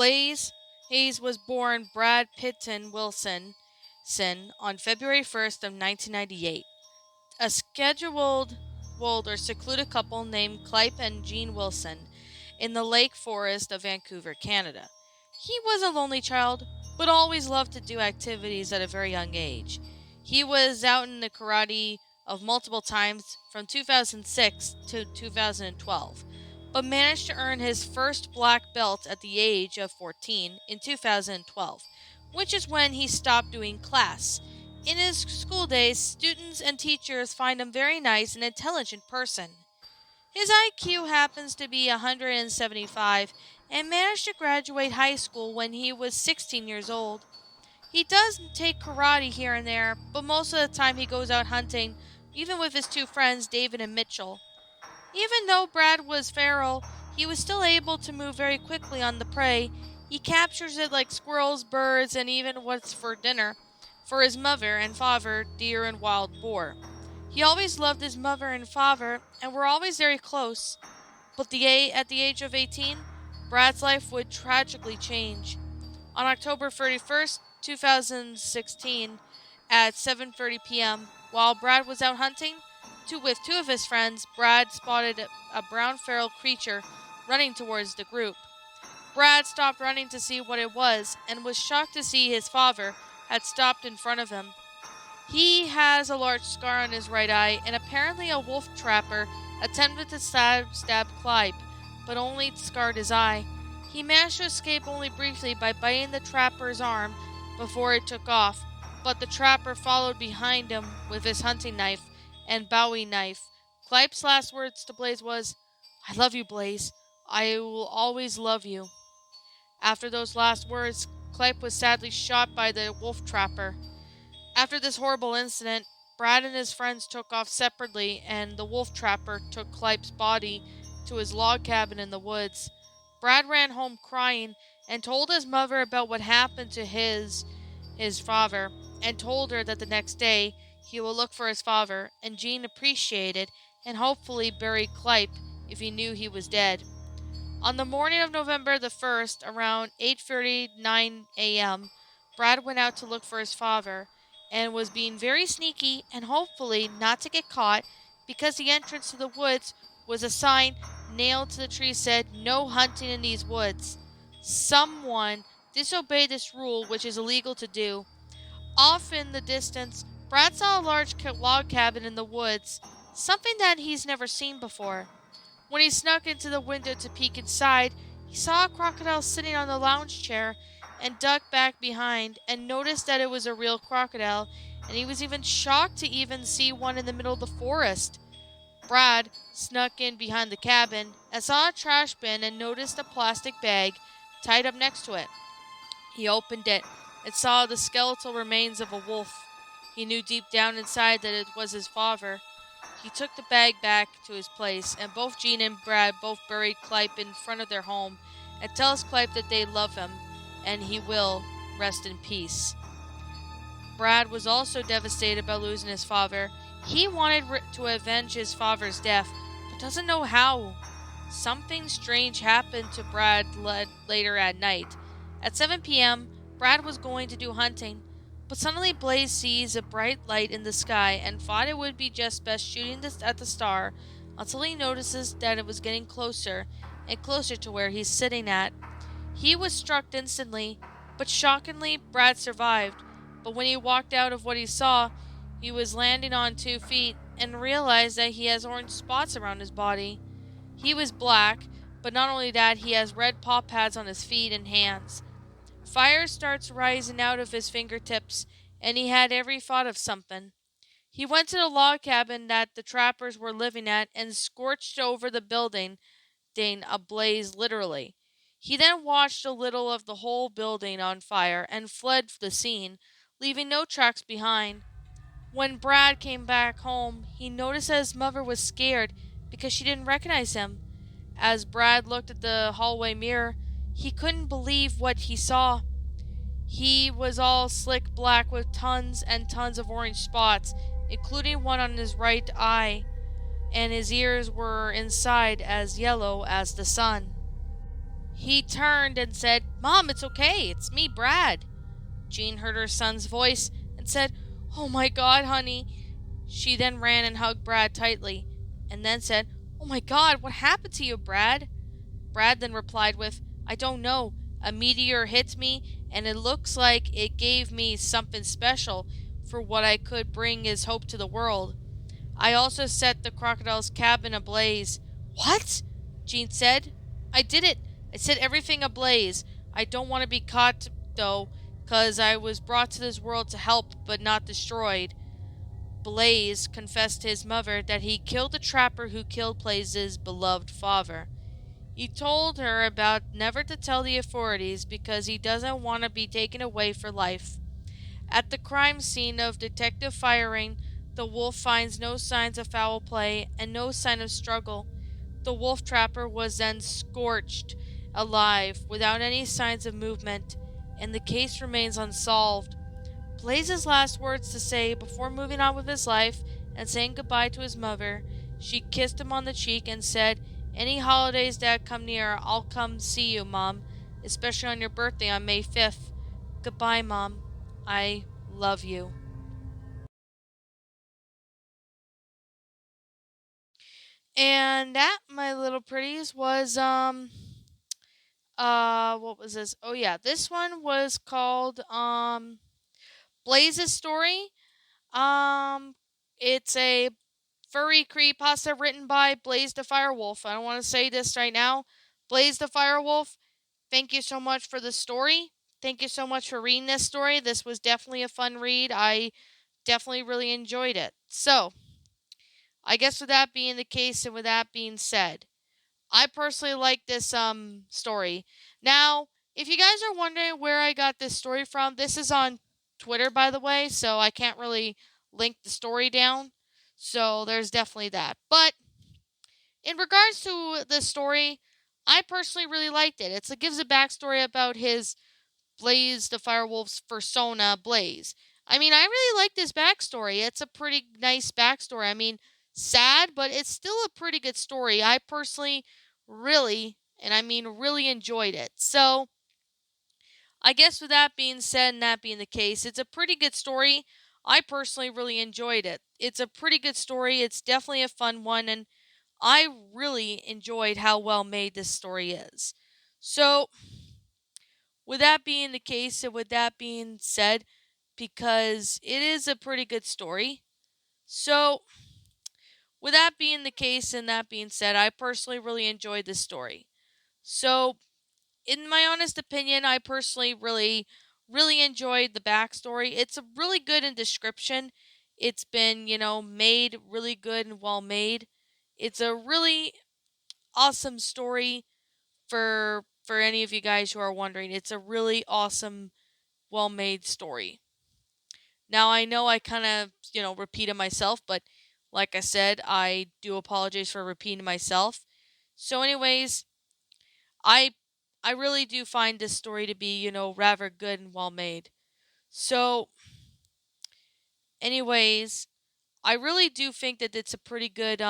Blaze Hayes was born Brad Pitton Wilson on February 1st of 1998, a scheduled or secluded couple named Clipe and Jean Wilson in the Lake Forest of Vancouver, Canada. He was a lonely child, but always loved to do activities at a very young age. He was out in the karate of multiple times from 2006 to 2012, but managed to earn his first black belt at the age of 14 in 2012, which is when he stopped doing class. In his school days, students and teachers find him very nice and intelligent person. His IQ happens to be 175 and managed to graduate high school when he was 16 years old. He does take karate here and there, but most of the time he goes out hunting, even with his two friends, David and Mitchell. Even though Brad was feral, he was still able to move very quickly on the prey. He captures it like squirrels, birds, and even what's for dinner for his mother and father, deer and wild boar. He always loved his mother and father and were always very close. But at the age of 18, Brad's life would tragically change. On October 31st, 2016, at 7:30 p.m., while Brad was out hunting, with two of his friends, Brad spotted a brown feral creature running towards the group. Brad stopped running to see what it was and was shocked to see his father had stopped in front of him. He has a large scar on his right eye, and apparently a wolf trapper attempted to stab Clive, but only scarred his eye. He managed to escape only briefly by biting the trapper's arm before it took off, but the trapper followed behind him with his hunting knife and Bowie knife. Clive's last words to Blaze was, "I love you, Blaze. I will always love you." After those last words, Clive was sadly shot by the wolf trapper. After this horrible incident, Brad and his friends took off separately, and the wolf trapper took Clive's body to his log cabin in the woods. Brad ran home crying and told his mother about what happened to his father, and told her that the next day he will look for his father, and Jean appreciated and hopefully bury Clive if he knew he was dead. On the morning of November the 1st, around 8:39 a.m., Brad went out to look for his father, and was being very sneaky and hopefully not to get caught, because the entrance to the woods was a sign nailed to the tree said, "No hunting in these woods." Someone disobeyed this rule, which is illegal to do. Off in the distance, Brad saw a large log cabin in the woods, something that he's never seen before. When he snuck into the window to peek inside, he saw a crocodile sitting on the lounge chair and ducked back behind and noticed that it was a real crocodile, and he was even shocked to even see one in the middle of the forest. Brad snuck in behind the cabin and saw a trash bin and noticed a plastic bag tied up next to it. He opened it and saw the skeletal remains of a wolf. He knew deep down inside that it was his father. He took the bag back to his place, and both Jean and Brad both buried Clive in front of their home and tells Clive that they love him and he will rest in peace. Brad was also devastated by losing his father. He wanted to avenge his father's death, but doesn't know how. Something strange happened to Brad later at night. At 7 p.m., Brad was going to do hunting, but suddenly Blaze sees a bright light in the sky and thought it would be just best shooting at the star, until he notices that it was getting closer and closer to where he's sitting at. He was struck instantly, but shockingly, Brad survived. But when he walked out of what he saw, he was landing on 2 feet and realized that he has orange spots around his body. He was black, but not only that, he has red paw pads on his feet and hands. Fire starts rising out of his fingertips, and he had every thought of something. He went to the log cabin that the trappers were living at and scorched over the building, ablaze literally. He then watched a little of the whole building on fire and fled the scene, leaving no tracks behind. When Brad came back home, he noticed that his mother was scared because she didn't recognize him. As Brad looked at the hallway mirror, he couldn't believe what he saw. He was all slick black with tons and tons of orange spots, including one on his right eye, and his ears were inside as yellow as the sun. He turned and said, Mom, it's okay. It's me, Brad. Jean heard her son's voice and said, "Oh my God, honey." She then ran and hugged Brad tightly, and then said, "Oh my God, what happened to you, Brad?" Brad then replied with, "I don't know. A meteor hit me, and it looks like it gave me something special for what I could bring as hope to the world. I also set the crocodile's cabin ablaze." "What?" Jean said. "I did it. I set everything ablaze. I don't want to be caught, though, 'cause I was brought to this world to help, but not destroyed." Blaze confessed to his mother that he killed the trapper who killed Blaze's beloved father. He told her about never to tell the authorities because he doesn't want to be taken away for life. At the crime scene of detective firing, the wolf finds no signs of foul play and no sign of struggle. The wolf trapper was then scorched alive without any signs of movement, and the case remains unsolved. Blaze's last words to say before moving on with his life and saying goodbye to his mother, she kissed him on the cheek and said, "Any holidays that come near, I'll come see you, Mom, especially on your birthday on May 5th. Goodbye, Mom. I love you." And that, my little pretties, was what was this? Oh yeah, this one was called Blaze's Story. Um it's a furry creepypasta written by Blaze the Firewolf. I don't want to say this right now. Blaze the Firewolf, thank you so much for the story. Thank you so much for reading this story. This was definitely a fun read. I definitely really enjoyed it. So, I guess with that being the case and with that being said, I personally like this story. Now, if you guys are wondering where I got this story from, this is on Twitter, by the way, so I can't really link the story down. So there's definitely that. But in regards to the story, I personally really liked it. It gives a backstory about his Blaze the Firewolf's persona, Blaze. I mean, I really like this backstory. It's a pretty nice backstory. I mean, sad, but it's still a pretty good story. I personally really, and I mean really enjoyed it. So, I guess with that being said and that being the case, it's a pretty good story. I personally really enjoyed it. It's a pretty good story. It's definitely a fun one, and I really enjoyed how well made this story is. So, with that being the case, and with that being said, because it is a pretty good story. So, with that being the case and that being said, I personally really enjoyed this story. So, in my honest opinion, I personally really enjoyed the backstory. It's a really good in description. It's been, made really good and well made. It's a really awesome story for any of you guys who are wondering. It's a really awesome, well made story. Now I know I kind of, repeated myself, but like I said, I do apologize for repeating myself. So anyways, I I really do find this story to be, rather good and well made. So anyways, I really do think that it's a pretty good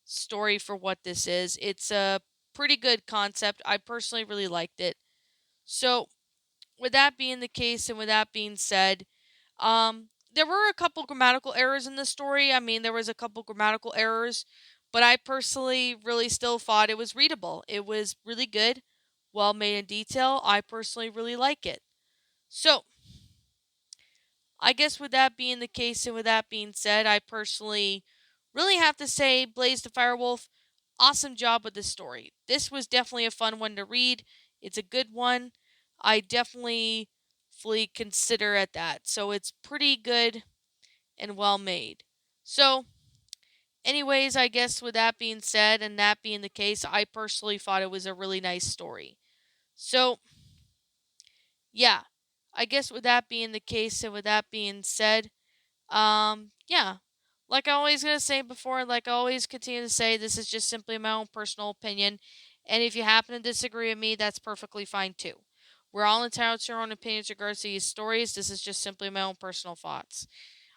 story for what this is. It's a pretty good concept. I personally really liked it. So with that being the case and with that being said, there were a couple grammatical errors in the story. I mean, there was a couple grammatical errors, but I personally really still thought it was readable. It was really good, well made in detail. I personally really like it. So, I guess with that being the case and with that being said, I personally really have to say Blaze the Firewolf, awesome job with this story. This was definitely a fun one to read. It's a good one. I definitely fully consider it that. So it's pretty good and well made. So, anyways, I guess with that being said and that being the case, I personally thought it was a really nice story. So, yeah, I guess with that being the case and with that being said, yeah. Like I always gonna say before, like I always continue to say, this is just simply my own personal opinion. And if you happen to disagree with me, that's perfectly fine too. We're all entitled to our own opinions regards to these stories. This is just simply my own personal thoughts.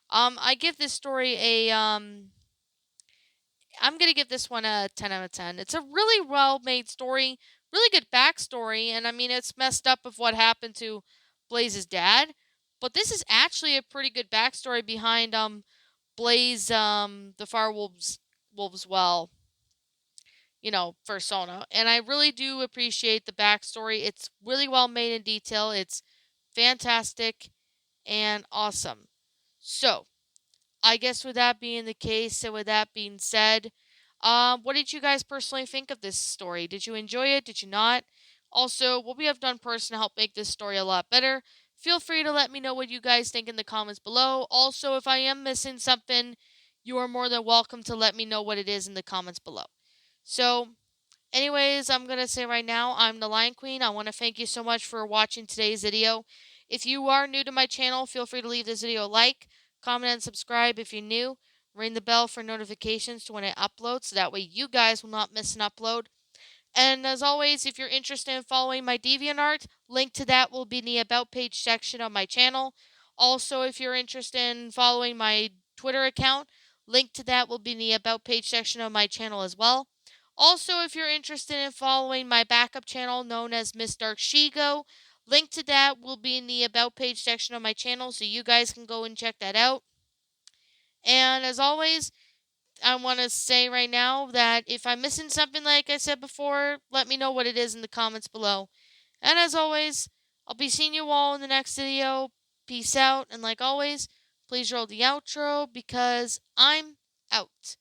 I give this story a I'm gonna give this one a 10 out of 10. It's a really well made story, really good backstory. And I mean, it's messed up of what happened to Blaze's dad, but this is actually a pretty good backstory behind Blaze the Wolves well, persona. And I really do appreciate the backstory. It's really well made in detail. It's fantastic and awesome. So, I guess with that being the case, and with that being said, what did you guys personally think of this story? Did you enjoy it? Did you not? Also, what we have done personally to help make this story a lot better. Feel free to let me know what you guys think in the comments below. Also, if I am missing something, you are more than welcome to let me know what it is in the comments below. So, anyways, I'm going to say right now, I'm the Lion Queen. I want to thank you so much for watching today's video. If you are new to my channel, feel free to leave this video a like, comment, and subscribe if you're new. Ring the bell for notifications to when I upload so that way you guys will not miss an upload. And as always, if you're interested in following my DeviantArt, link to that will be in the About page section of my channel. Also, if you're interested in following my Twitter account, link to that will be in the About page section of my channel as well. Also, if you're interested in following my backup channel known as Miss Dark Shigo, link to that will be in the About page section of my channel, so you guys can go and check that out. And as always, I want to say right now that if I'm missing something, like I said before, let me know what it is in the comments below. And as always, I'll be seeing you all in the next video. Peace out. And like always, please roll the outro because I'm out.